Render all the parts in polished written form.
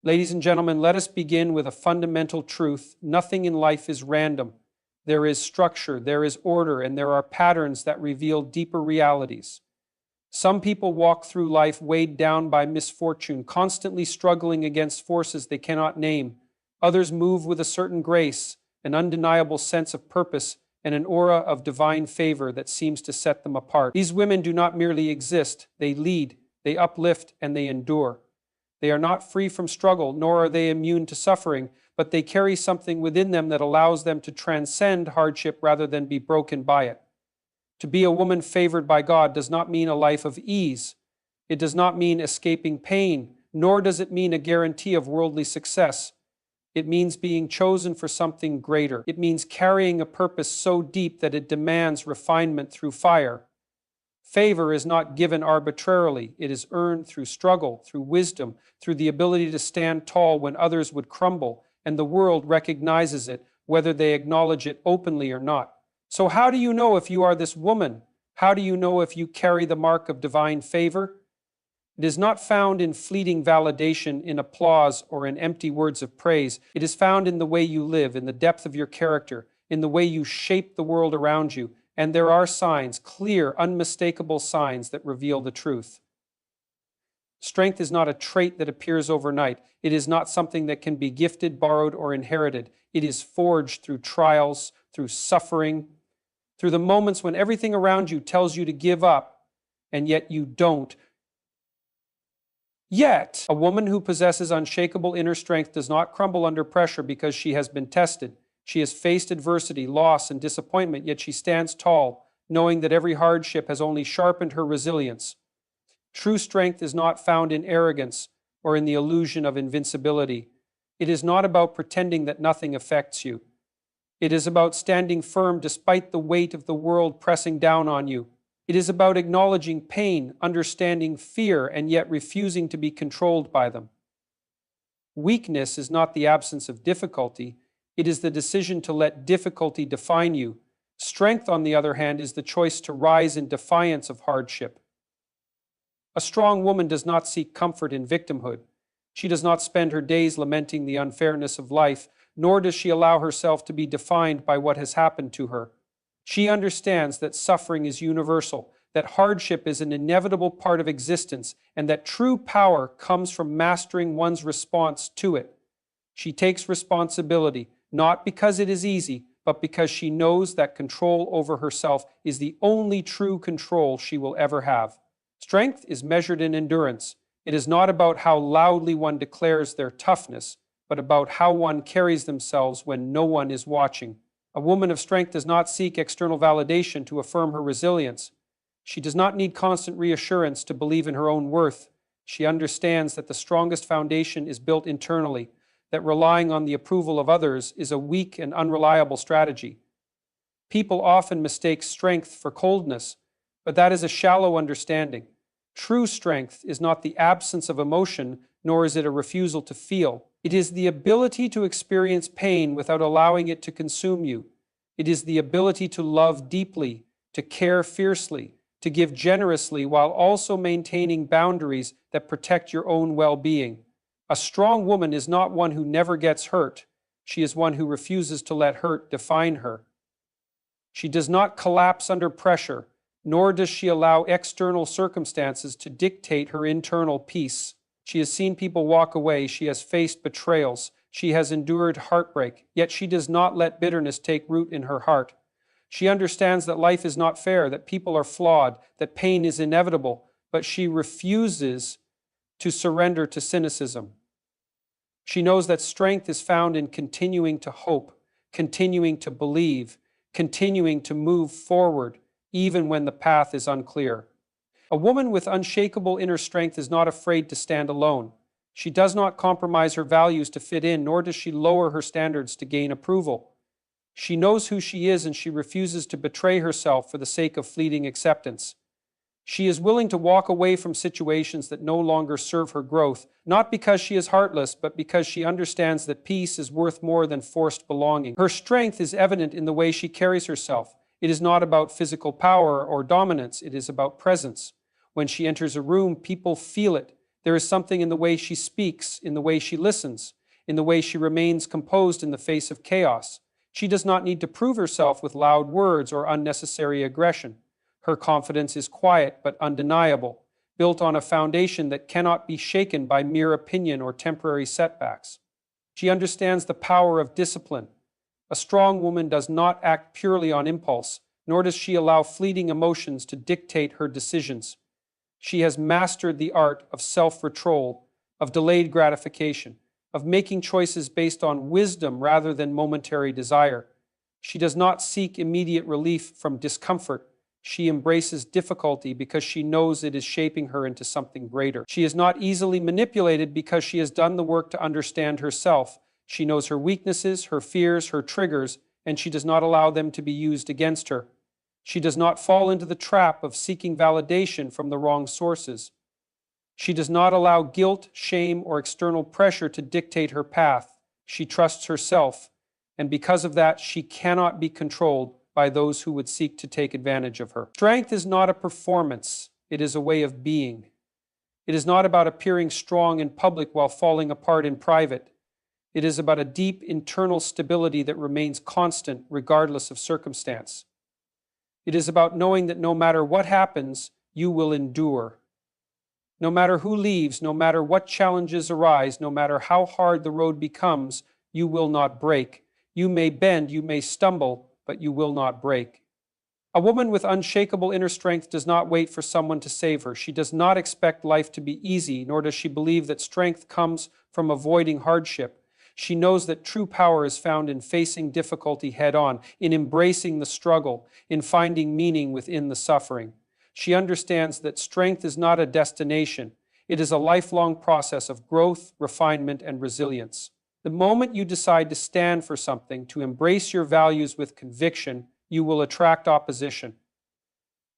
Ladies and gentlemen, let us begin with a fundamental truth. Nothing in life is random. There is structure, there is order, and there are patterns that reveal deeper realities. Some people walk through life weighed down by misfortune, constantly struggling against forces they cannot name. Others move with a certain grace, an undeniable sense of purpose, and an aura of divine favor that seems to set them apart. These women do not merely exist, they lead, they uplift, and they endure. They are not free from struggle, nor are they immune to suffering, but they carry something within them that allows them to transcend hardship rather than be broken by it. To be a woman favored by God does not mean a life of ease. It does not mean escaping pain, nor does it mean a guarantee of worldly success. It means being chosen for something greater. It means carrying a purpose so deep that it demands refinement through fire. Favor is not given arbitrarily. It is earned through struggle, through wisdom, through the ability to stand tall when others would crumble, and the world recognizes it, whether they acknowledge it openly or not. So how do you know if you are this woman? How do you know if you carry the mark of divine favor? It is not found in fleeting validation, in applause, or in empty words of praise. It is found in the way you live, in the depth of your character, in the way you shape the world around you. And there are signs, clear, unmistakable signs that reveal the truth. Strength is not a trait that appears overnight. It is not something that can be gifted, borrowed, or inherited. It is forged through trials, through suffering, through the moments when everything around you tells you to give up, and yet you don't. Yet, a woman who possesses unshakable inner strength does not crumble under pressure because she has been tested. She has faced adversity, loss, and disappointment, yet she stands tall, knowing that every hardship has only sharpened her resilience. True strength is not found in arrogance or in the illusion of invincibility. It is not about pretending that nothing affects you. It is about standing firm despite the weight of the world pressing down on you. It is about acknowledging pain, understanding fear, and yet refusing to be controlled by them. Weakness is not the absence of difficulty. It is the decision to let difficulty define you. Strength, on the other hand, is the choice to rise in defiance of hardship. A strong woman does not seek comfort in victimhood. She does not spend her days lamenting the unfairness of life, nor does she allow herself to be defined by what has happened to her. She understands that suffering is universal, that hardship is an inevitable part of existence, and that true power comes from mastering one's response to it. She takes responsibility, not because it is easy, but because she knows that control over herself is the only true control she will ever have. Strength is measured in endurance. It is not about how loudly one declares their toughness, but about how one carries themselves when no one is watching. A woman of strength does not seek external validation to affirm her resilience. She does not need constant reassurance to believe in her own worth. She understands that the strongest foundation is built internally, that relying on the approval of others is a weak and unreliable strategy. People often mistake strength for coldness, but that is a shallow understanding. True strength is not the absence of emotion, nor is it a refusal to feel. It is the ability to experience pain without allowing it to consume you. It is the ability to love deeply, to care fiercely, to give generously while also maintaining boundaries that protect your own well-being. A strong woman is not one who never gets hurt. She is one who refuses to let hurt define her. She does not collapse under pressure, nor does she allow external circumstances to dictate her internal peace. She has seen people walk away. She has faced betrayals. She has endured heartbreak, yet she does not let bitterness take root in her heart. She understands that life is not fair, that people are flawed, that pain is inevitable, but she refuses to surrender to cynicism. She knows that strength is found in continuing to hope, continuing to believe, continuing to move forward, even when the path is unclear. A woman with unshakable inner strength is not afraid to stand alone. She does not compromise her values to fit in, nor does she lower her standards to gain approval. She knows who she is, and she refuses to betray herself for the sake of fleeting acceptance. She is willing to walk away from situations that no longer serve her growth, not because she is heartless, but because she understands that peace is worth more than forced belonging. Her strength is evident in the way she carries herself. It is not about physical power or dominance. It is about presence. When she enters a room, people feel it. There is something in the way she speaks, in the way she listens, in the way she remains composed in the face of chaos. She does not need to prove herself with loud words or unnecessary aggression. Her confidence is quiet but undeniable, built on a foundation that cannot be shaken by mere opinion or temporary setbacks. She understands the power of discipline. A strong woman does not act purely on impulse, nor does she allow fleeting emotions to dictate her decisions. She has mastered the art of self-control, of delayed gratification, of making choices based on wisdom rather than momentary desire. She does not seek immediate relief from discomfort. She embraces difficulty because she knows it is shaping her into something greater. She is not easily manipulated because she has done the work to understand herself. She knows her weaknesses, her fears, her triggers, and she does not allow them to be used against her. She does not fall into the trap of seeking validation from the wrong sources. She does not allow guilt, shame, or external pressure to dictate her path. She trusts herself, and because of that, she cannot be controlled by those who would seek to take advantage of her. Strength is not a performance, it is a way of being. It is not about appearing strong in public while falling apart in private. It is about a deep internal stability that remains constant regardless of circumstance. It is about knowing that no matter what happens, you will endure. No matter who leaves, no matter what challenges arise, no matter how hard the road becomes, you will not break. You may bend, you may stumble, but you will not break. A woman with unshakable inner strength does not wait for someone to save her. She does not expect life to be easy, nor does she believe that strength comes from avoiding hardship. She knows that true power is found in facing difficulty head-on, in embracing the struggle, in finding meaning within the suffering. She understands that strength is not a destination. It is a lifelong process of growth, refinement, and resilience. The moment you decide to stand for something, to embrace your values with conviction, you will attract opposition.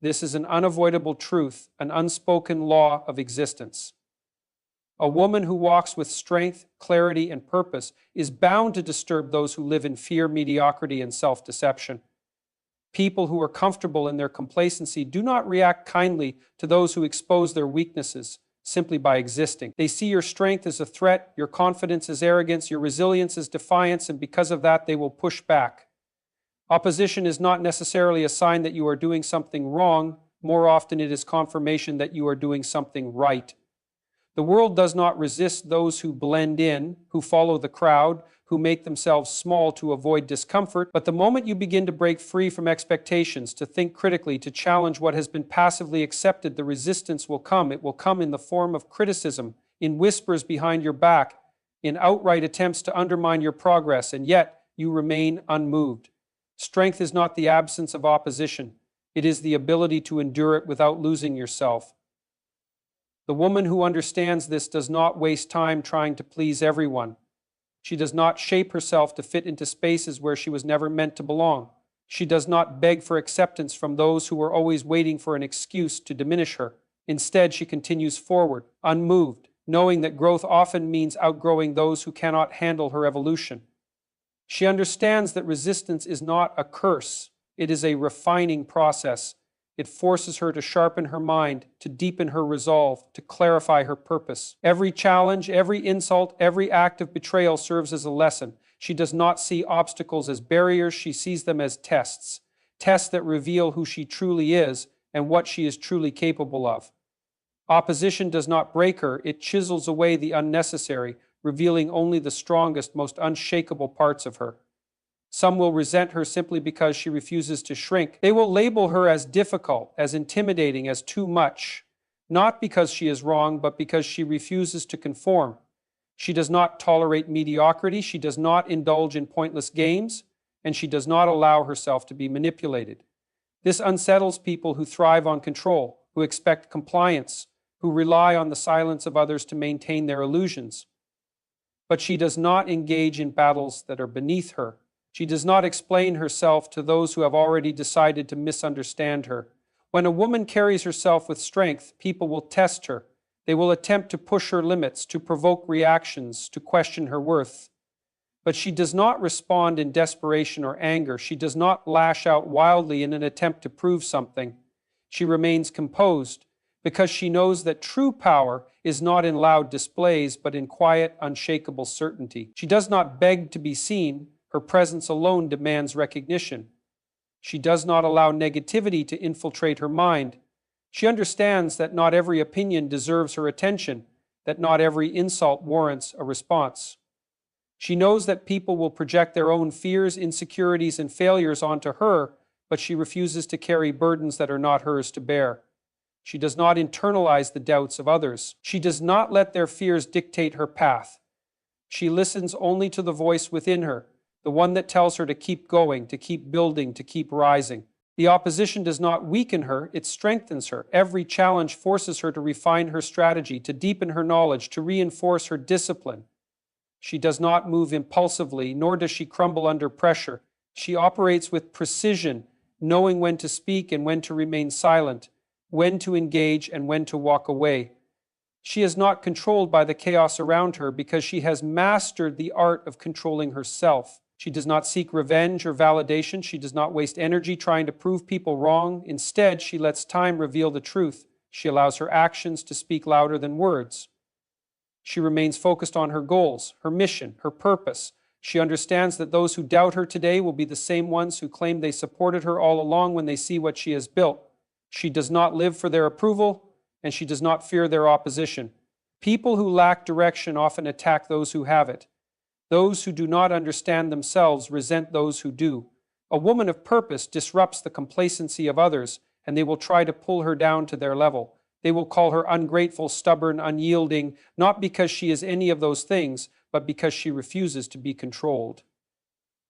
This is an unavoidable truth, an unspoken law of existence. A woman who walks with strength, clarity, and purpose is bound to disturb those who live in fear, mediocrity, and self-deception. People who are comfortable in their complacency do not react kindly to those who expose their weaknesses simply by existing. They see your strength as a threat, your confidence as arrogance, your resilience as defiance, and because of that, they will push back. Opposition is not necessarily a sign that you are doing something wrong. More often, it is confirmation that you are doing something right. The world does not resist those who blend in, who follow the crowd, who make themselves small to avoid discomfort. But the moment you begin to break free from expectations, to think critically, to challenge what has been passively accepted, the resistance will come. It will come in the form of criticism, in whispers behind your back, in outright attempts to undermine your progress, and yet you remain unmoved. Strength is not the absence of opposition. It is the ability to endure it without losing yourself. The woman who understands this does not waste time trying to please everyone. She does not shape herself to fit into spaces where she was never meant to belong. She does not beg for acceptance from those who are always waiting for an excuse to diminish her. Instead, she continues forward, unmoved, knowing that growth often means outgrowing those who cannot handle her evolution. She understands that resistance is not a curse. It is a refining process. It forces her to sharpen her mind, to deepen her resolve, to clarify her purpose. Every challenge, every insult, every act of betrayal serves as a lesson. She does not see obstacles as barriers, she sees them as tests. Tests that reveal who she truly is and what she is truly capable of. Opposition does not break her, it chisels away the unnecessary, revealing only the strongest, most unshakable parts of her. Some will resent her simply because she refuses to shrink. They will label her as difficult, as intimidating, as too much, not because she is wrong, but because she refuses to conform. She does not tolerate mediocrity, she does not indulge in pointless games, and she does not allow herself to be manipulated. This unsettles people who thrive on control, who expect compliance, who rely on the silence of others to maintain their illusions. But she does not engage in battles that are beneath her. She does not explain herself to those who have already decided to misunderstand her. When a woman carries herself with strength, people will test her. They will attempt to push her limits, to provoke reactions, to question her worth. But she does not respond in desperation or anger. She does not lash out wildly in an attempt to prove something. She remains composed because she knows that true power is not in loud displays, but in quiet, unshakable certainty. She does not beg to be seen. Her presence alone demands recognition. She does not allow negativity to infiltrate her mind. She understands that not every opinion deserves her attention, that not every insult warrants a response. She knows that people will project their own fears, insecurities, and failures onto her, but she refuses to carry burdens that are not hers to bear. She does not internalize the doubts of others. She does not let their fears dictate her path. She listens only to the voice within her, the one that tells her to keep going, to keep building, to keep rising. The opposition does not weaken her, it strengthens her. Every challenge forces her to refine her strategy, to deepen her knowledge, to reinforce her discipline. She does not move impulsively, nor does she crumble under pressure. She operates with precision, knowing when to speak and when to remain silent, when to engage and when to walk away. She is not controlled by the chaos around her because she has mastered the art of controlling herself. She does not seek revenge or validation. She does not waste energy trying to prove people wrong. Instead, she lets time reveal the truth. She allows her actions to speak louder than words. She remains focused on her goals, her mission, her purpose. She understands that those who doubt her today will be the same ones who claim they supported her all along when they see what she has built. She does not live for their approval, and she does not fear their opposition. People who lack direction often attack those who have it. Those who do not understand themselves resent those who do. A woman of purpose disrupts the complacency of others, and they will try to pull her down to their level. They will call her ungrateful, stubborn, unyielding, not because she is any of those things, but because she refuses to be controlled.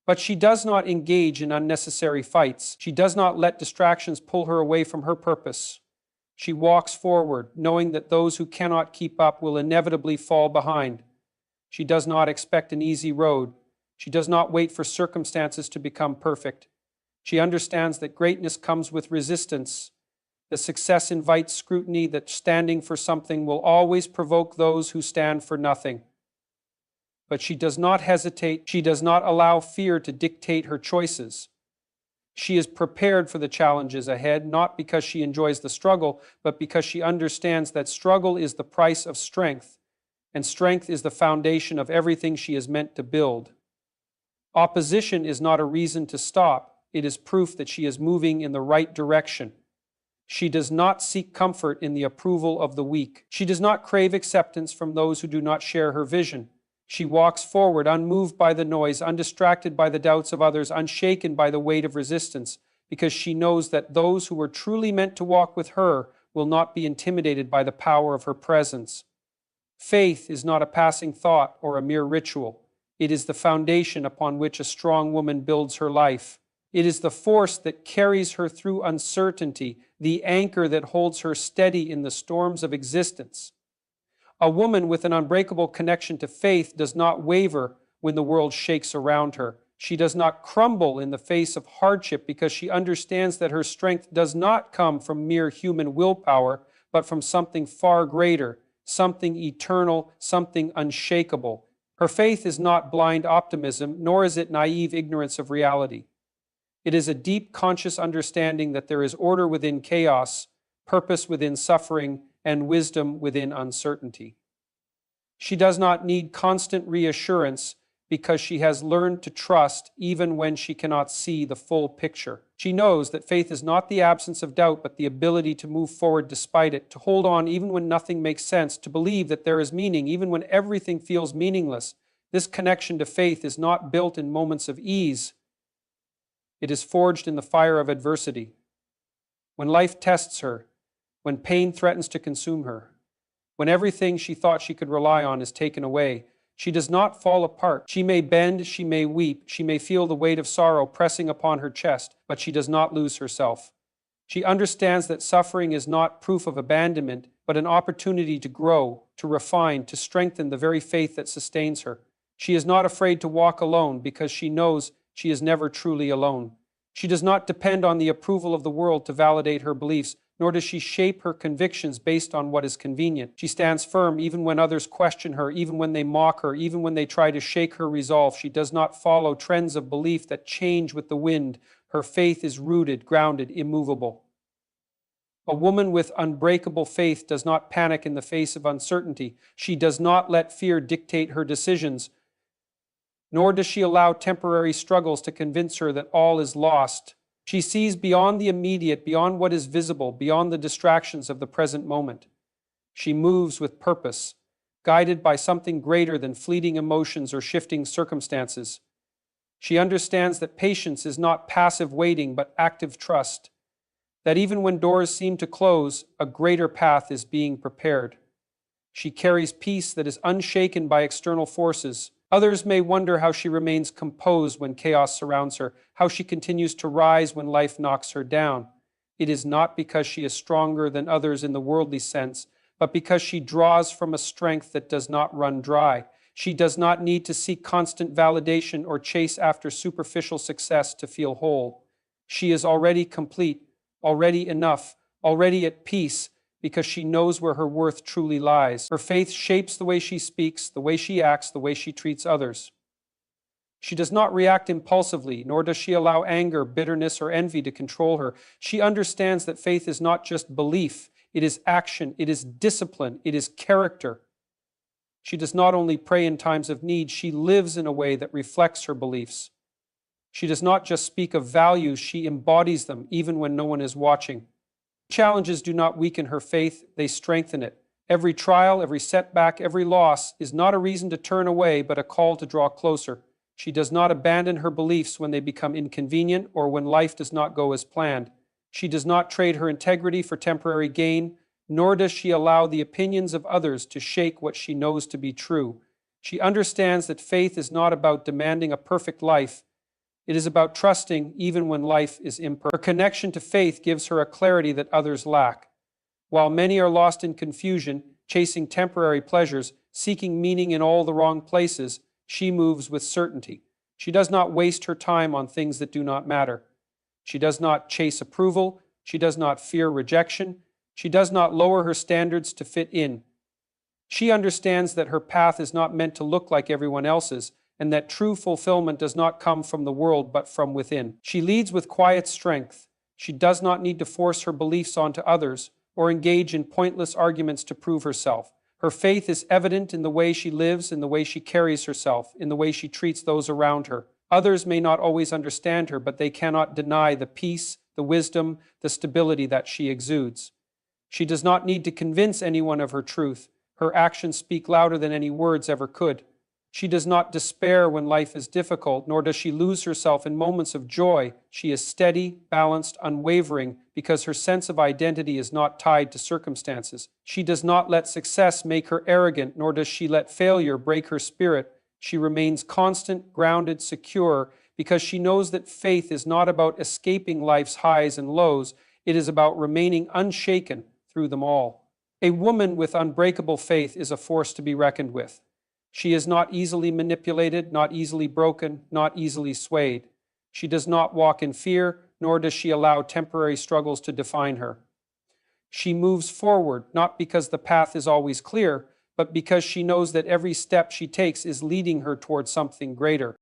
But she does not engage in unnecessary fights. She does not let distractions pull her away from her purpose. She walks forward, knowing that those who cannot keep up will inevitably fall behind. She does not expect an easy road. She does not wait for circumstances to become perfect. She understands that greatness comes with resistance. The success invites scrutiny, that standing for something will always provoke those who stand for nothing. But she does not hesitate. She does not allow fear to dictate her choices. She is prepared for the challenges ahead, not because she enjoys the struggle, but because she understands that struggle is the price of strength, and strength is the foundation of everything she is meant to build. Opposition is not a reason to stop. It is proof that she is moving in the right direction. She does not seek comfort in the approval of the weak. She does not crave acceptance from those who do not share her vision. She walks forward, unmoved by the noise, undistracted by the doubts of others, unshaken by the weight of resistance, because she knows that those who are truly meant to walk with her will not be intimidated by the power of her presence. Faith is not a passing thought or a mere ritual. It is the foundation upon which a strong woman builds her life. It is the force that carries her through uncertainty, the anchor that holds her steady in the storms of existence. A woman with an unbreakable connection to faith does not waver when the world shakes around her. She does not crumble in the face of hardship because she understands that her strength does not come from mere human willpower, but from something far greater, something eternal, something unshakable. Her faith is not blind optimism, nor is it naive ignorance of reality. It is a deep, conscious understanding that there is order within chaos, purpose within suffering, and wisdom within uncertainty. She does not need constant reassurance because she has learned to trust even when she cannot see the full picture. She knows that faith is not the absence of doubt, but the ability to move forward despite it, to hold on even when nothing makes sense, to believe that there is meaning even when everything feels meaningless. This connection to faith is not built in moments of ease. It is forged in the fire of adversity. When life tests her, when pain threatens to consume her, when everything she thought she could rely on is taken away, she does not fall apart. She may bend, she may weep, she may feel the weight of sorrow pressing upon her chest, but she does not lose herself. She understands that suffering is not proof of abandonment, but an opportunity to grow, to refine, to strengthen the very faith that sustains her. She is not afraid to walk alone because she knows she is never truly alone. She does not depend on the approval of the world to validate her beliefs, nor does she shape her convictions based on what is convenient. She stands firm even when others question her, even when they mock her, even when they try to shake her resolve. She does not follow trends of belief that change with the wind. Her faith is rooted, grounded, immovable. A woman with unbreakable faith does not panic in the face of uncertainty. She does not let fear dictate her decisions, nor does she allow temporary struggles to convince her that all is lost. She sees beyond the immediate, beyond what is visible, beyond the distractions of the present moment. She moves with purpose, guided by something greater than fleeting emotions or shifting circumstances. She understands that patience is not passive waiting, but active trust, that even when doors seem to close, a greater path is being prepared. She carries peace that is unshaken by external forces. Others may wonder how she remains composed when chaos surrounds her, how she continues to rise when life knocks her down. It is not because she is stronger than others in the worldly sense, but because she draws from a strength that does not run dry. She does not need to seek constant validation or chase after superficial success to feel whole. She is already complete, already enough, already at peace, because she knows where her worth truly lies. Her faith shapes the way she speaks, the way she acts, the way she treats others. She does not react impulsively, nor does she allow anger, bitterness, or envy to control her. She understands that faith is not just belief, it is action, it is discipline, it is character. She does not only pray in times of need, she lives in a way that reflects her beliefs. She does not just speak of values, she embodies them, even when no one is watching. Challenges do not weaken her faith, they strengthen it. Every trial, every setback, every loss is not a reason to turn away, but a call to draw closer. She does not abandon her beliefs when they become inconvenient or when life does not go as planned. She does not trade her integrity for temporary gain, nor does she allow the opinions of others to shake what she knows to be true. She understands that faith is not about demanding a perfect life. It is about trusting even when life is imperfect. Her connection to faith gives her a clarity that others lack. While many are lost in confusion, chasing temporary pleasures, seeking meaning in all the wrong places, she moves with certainty. She does not waste her time on things that do not matter. She does not chase approval. She does not fear rejection. She does not lower her standards to fit in. She understands that her path is not meant to look like everyone else's, and that true fulfillment does not come from the world but from within. She leads with quiet strength. She does not need to force her beliefs onto others or engage in pointless arguments to prove herself. Her faith is evident in the way she lives, in the way she carries herself, in the way she treats those around her. Others may not always understand her, but they cannot deny the peace, the wisdom, the stability that she exudes. She does not need to convince anyone of her truth. Her actions speak louder than any words ever could. She does not despair when life is difficult, nor does she lose herself in moments of joy. She is steady, balanced, unwavering, because her sense of identity is not tied to circumstances. She does not let success make her arrogant, nor does she let failure break her spirit. She remains constant, grounded, secure, because she knows that faith is not about escaping life's highs and lows. It is about remaining unshaken through them all. A woman with unbreakable faith is a force to be reckoned with. She is not easily manipulated, not easily broken, not easily swayed. She does not walk in fear, nor does she allow temporary struggles to define her. She moves forward, not because the path is always clear, but because she knows that every step she takes is leading her towards something greater.